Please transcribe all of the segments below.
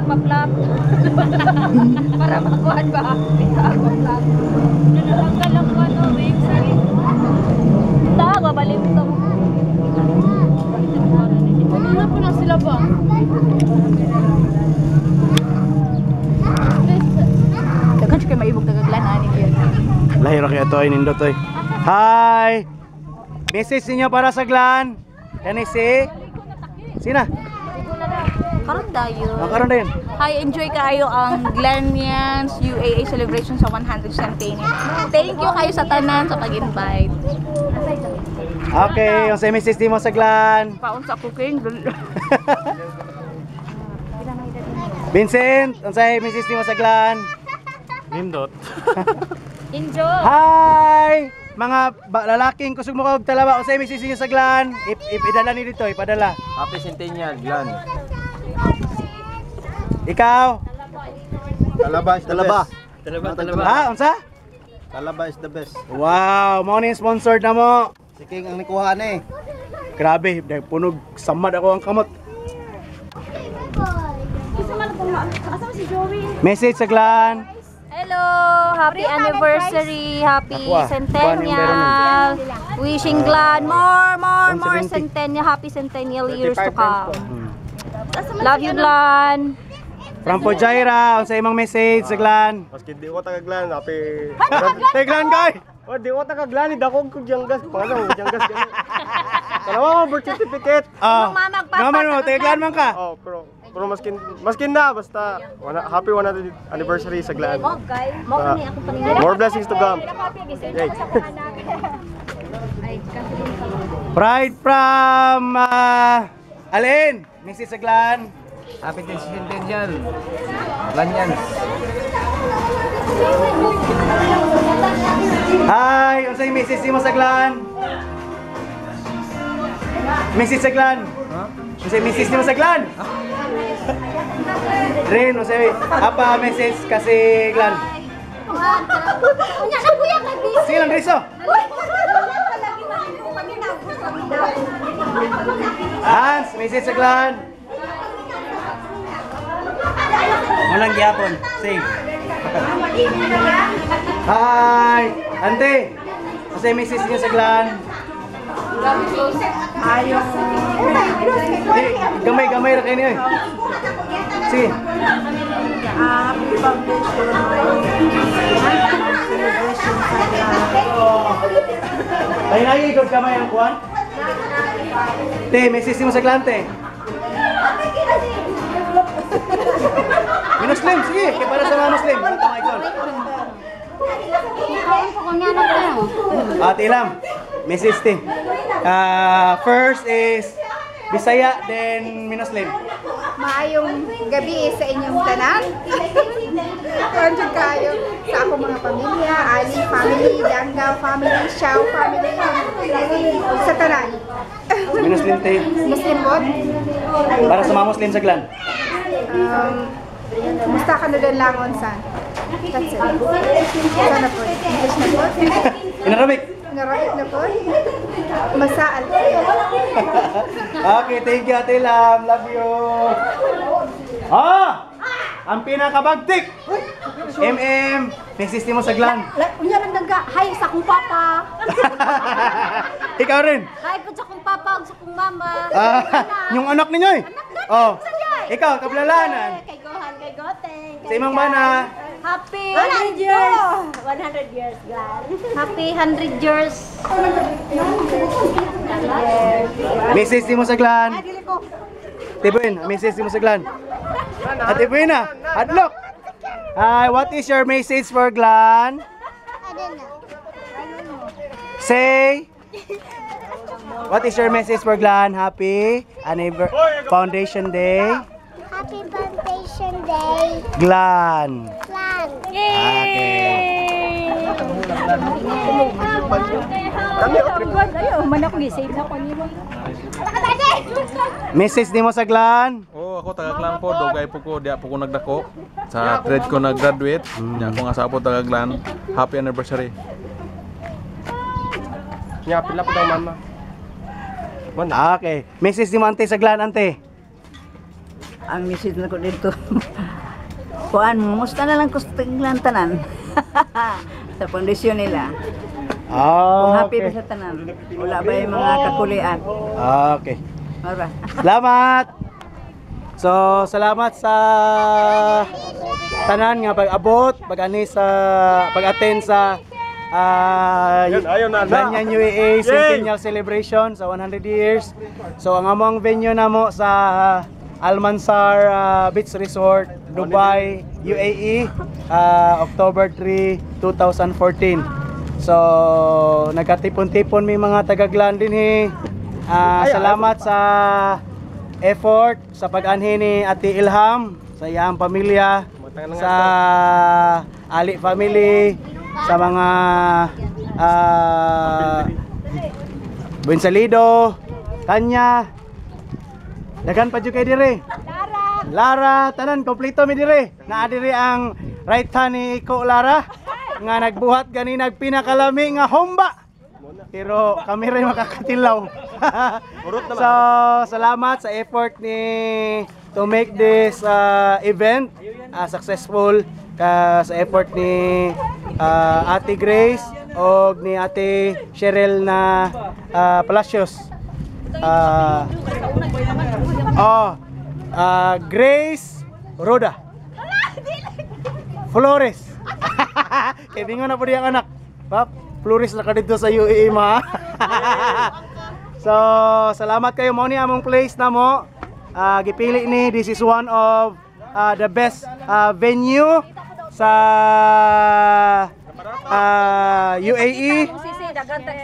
magpa-flap. Para makuhan ba? Magpa-flap. Nanatanggal lang ko ano, may sari. Tawa, balik ito. Kanina po na sila ba? Dagan siya kayo maibog nagaglanaan ni Kiel. Lahiro kaya to, inindot to. Hi! Message niyo para sa Glan. Yan si? Sina? Karon dayo. Karon din. Hi, enjoy kayo ang Glanians UAA celebration sa 100 centennial. Thank you kayo sa tanan sa pag-invite. Okay, yung sa message mo sa Glan. Paon sa cooking. Vincent, yung sa message mo sa Glan. Nindot. Enjoy. Hi! Mga lalaking kusog mo kog talawa, yung sa message niyo sa Glan. Idala ni dito, ipadala. Happy Centennial, Glan. Ikaw? Talaba is the best. Talaba. Ha, unsa? Talaba is the best. Wow, mo ni sponsored na mo. Siking ang nikuha ni. Grabe, dahil punog samad ako ang kamot. Message sa Glan. Hello, happy anniversary, happy Aqua. centennial. Wishing Glan more 170. centennial, happy centennial years to come. Love you, Glan. From Pujaira, sa imong message sa Glan. Maski di ko taga-Glan, happy. Hey Glan guy! Oh, di ko taga-Glan, dakog ko janggas. Pangalaw, janggas gani. Dalawa mo birth certificate. Oh, naman mo, taga Glan man ka. Oh, pero maskin na basta happy 100th anniversary sa Glan. More blessings to come. Yay. Pride from Alin, message sa Glan. Happy Centennial, Glanians. Hi, unsay message mo sa Glan? Message sa Glan. Unsay message mo sa Glan? Ren, unsay apa message kasi Glan? Unya na kuya kay busy. Sige lang, Riso. Hans, message sa Glan. Walang gyapon. Say. Hi, ante. Unsay message niyo sa Glan? Ayaw. Gamay ra kayo niyo. Sige. Ay, ikot kamay ang kuwan. Te, message mo sa Glan, te. Muslim, sige, kaya para sa mga Muslim. Ito mga ikon. Ate Ilam, message te. First is Bisaya, then Muslim. Maayong gabi sa inyong tanan. Konjug kayo sa akong mga pamilya, Ali family, Dangaw family, Xiao family, sa tanan. Muslim te. Muslim bod. Para sa mga Muslim sa Glan. Kumusta ka na doon langon san? That's it. Sana po. English na po. In Arabic. Narait na po. Masaal. Okay, thank you Ate Ilam. Love you. Ang pinakabagtik. message mo sa Glan. Unya lang daga, hi sa akong papa. Ikaw rin. Hi po sa akong papa ug sa akong mama. Yung anak ninyo eh. Oh. Ikaw, kablalanan. Kay Gohan, kay Goteng. Sa imong bana. Happy 100 years. 100 years, Glan. Happy 100 years. Message mo sa Glan. Tibuin, message mo sa Glan. Ate Buena, adlock. Hi, what is your message for Glan? Say. What is your message for Glan? Happy Foundation Day. Happy Foundation Day. Glan. Plan. Message nimo sa Glan. Oh, ako taga-Glan po, dugay po ko, diya po ko nagdako. Sa trade ko nag-graduate, diya ako nga sa po taga-Glan. Happy anniversary. Nya pila po daw mama. Okay. Message nimo ante sa Glan ante. ang message na ko dito. Kuan, musta na lang ko sa Taglan tanan. Sa pundisyon nila. Kung happy ba sa tanan. Wala ba yung mga kakulian. Okay. Alright. Salamat. So, salamat sa tanan nga pag-abot, pag-attend sa Ayun na. Banyan UAA Centennial Celebration sa 100 years. So, ang among venue namo sa Almansar Beach Resort, Dubai, UAE, October 3, 2014. So, nagkatipon-tipon may mga taga-Glan din salamat sa effort sa pag-anhi ni Ate Ilham, sa iyang pamilya, sa Ali family, sa mga Buensalido, Tanya, daghan pa jud kay dire. Lara, tanan kompleto mi dire. Naa dire ang right hand ni Iko Lara nga nagbuhat gani nagpinakalami nga humba. Pero kami rin makakatilaw. So, salamat sa effort ni to make this event successful, sa effort ni Ate Grace o ni Ate Cheryl na Palacios. Grace Roda Flores. Kaya bingon na po diyang anak. Pap, Flores na ka dito sa UAE ma. So, salamat kayo mo ni among place na mo. Gipili ni, this is one of the best venue sa UAE.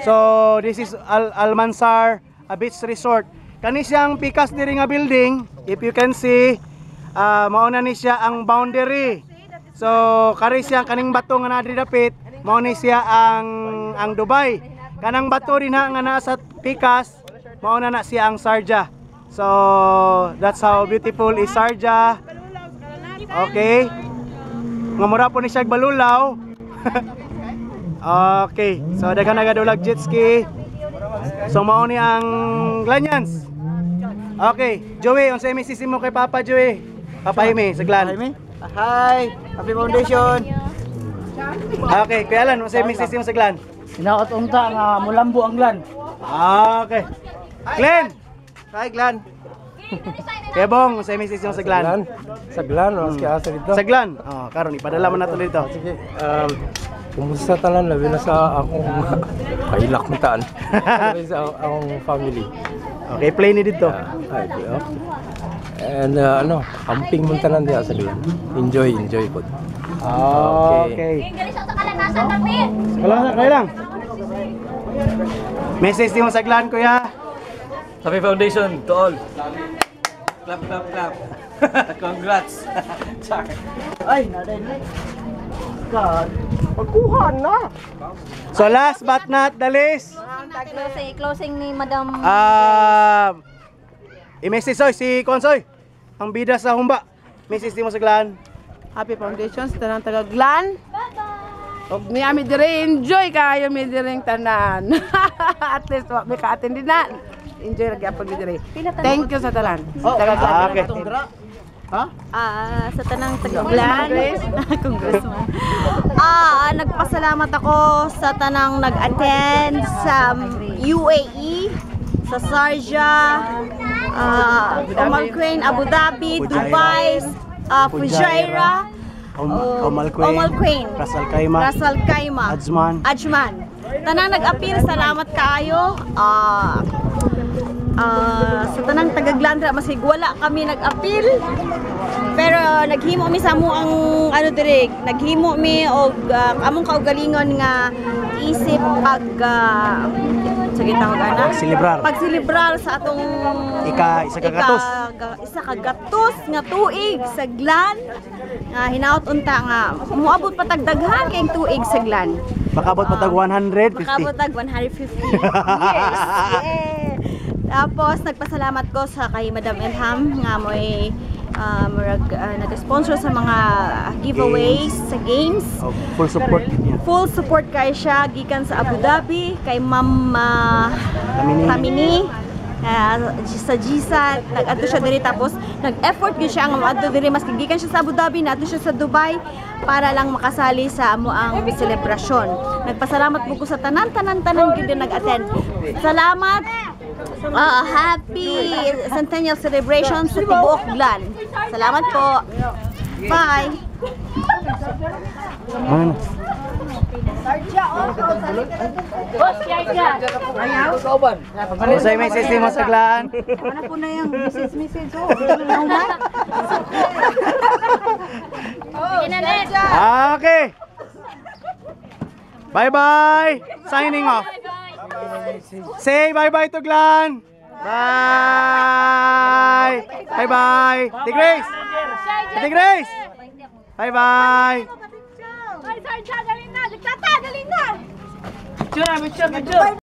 So, this is Almansar Beach Resort. Kani siyang pikas diri nga building, if you can see, mauna ni siya ang boundary. So, kari siyang kaning bato nga nadiri dapit, mao ni siya ang Dubai. Kanang bato rin nga naa sa pikas, mauna na siya ang Sharjah. So, that's how beautiful is Sharjah. Okay. Ngamura po ni siya balulaw. Okay. So, daghan nagadulag jet ski. So, mao ni ang Glanyans. Okay. Joey, unsa may sisi mo kay Papa Joey? Papa Jaime, sa Glan. Hi, Happy Foundation. Okay, kaya lan, unsa may sisi mo sa Glan? Sinaot unta nga mulambo ang Glan. Okay. Glenn. Hi, Glan. Kaya bong, unsa may sisi mo sa Glan? Sa Glan, mas kaya asa dito. Sa Glan. Oh, karon ipadala man nato dito. Sige, kumusta tanan labi na sa akong kailak mutaan. Sa akong family. Okay, play ni dito. Ay, okay. And camping mo tanan diya sa Glan. Enjoy po. Okay. Kaya lang. Message din mo sa Glan, kuya. Happy Foundation to all. Clap, clap, clap. Congrats. Ay, naday. God. Pagkuhan na. So last but not the least, Closing ni Madam. i-message soy si Konsoy, ang bida sa humba. Message din mo sa Glan. Happy Foundation sa tanang taga-Glan. Og niya mi dire enjoy kayo mi dire tanan. At least wa mi ka-attend din na. Enjoy lagi apod mi dire. Thank you sa tanan. Taga-Glan. Okay. Sa tanang taga-Glan. Congressman. Nagpasalamat ako sa tanang nag-attend sa UAE, sa Sharjah, Umal Queen, Abu Dhabi, Dubai, Fujairah, Umal Queen, Ras Al Khaimah, Ajman. Tanang nag-appeal, salamat kaayo. Sa tanang taga-Glan masig wala kami nag-appeal. Pero naghimo mi sa mo ang direk, naghimo mi og among kaugalingon nga isip pagsilibrar sa atong isa kagatos nga tuig sa Glan. Hinaot unta nga moabot pa tagdaghan kay tuig sa Glan. Makabot pa tag 150. Makabot tag 150 years. Tapos nagpasalamat ko sa kay Madam Ilham nga mo'y nag-sponsor sa mga giveaways sa games. Full support niya. Full support kay siya gikan sa Abu Dhabi kay Ma'am Tamini. Sa Gisa nag-adto siya diri tapos nag-effort gyud siya nga moadto diri mas gikan siya sa Abu Dhabi, nato siya sa Dubai para lang makasali sa amoang selebrasyon. Nagpasalamat po ko sa tanan gyud na nag-attend. Salamat. Happy Centennial Celebration sa tibuok Glan. Salamat po. Bye. Ano? Ano sa message mo sa Glan? Ano po na yung message oh. Okay. Bye-bye. Signing off. Say bye-bye to Glan. Bye. Bye-bye. Ate Grace. Ate Grace. Bye-bye. Ay, Sarja, galing na! Nagtata, galing na! Picture.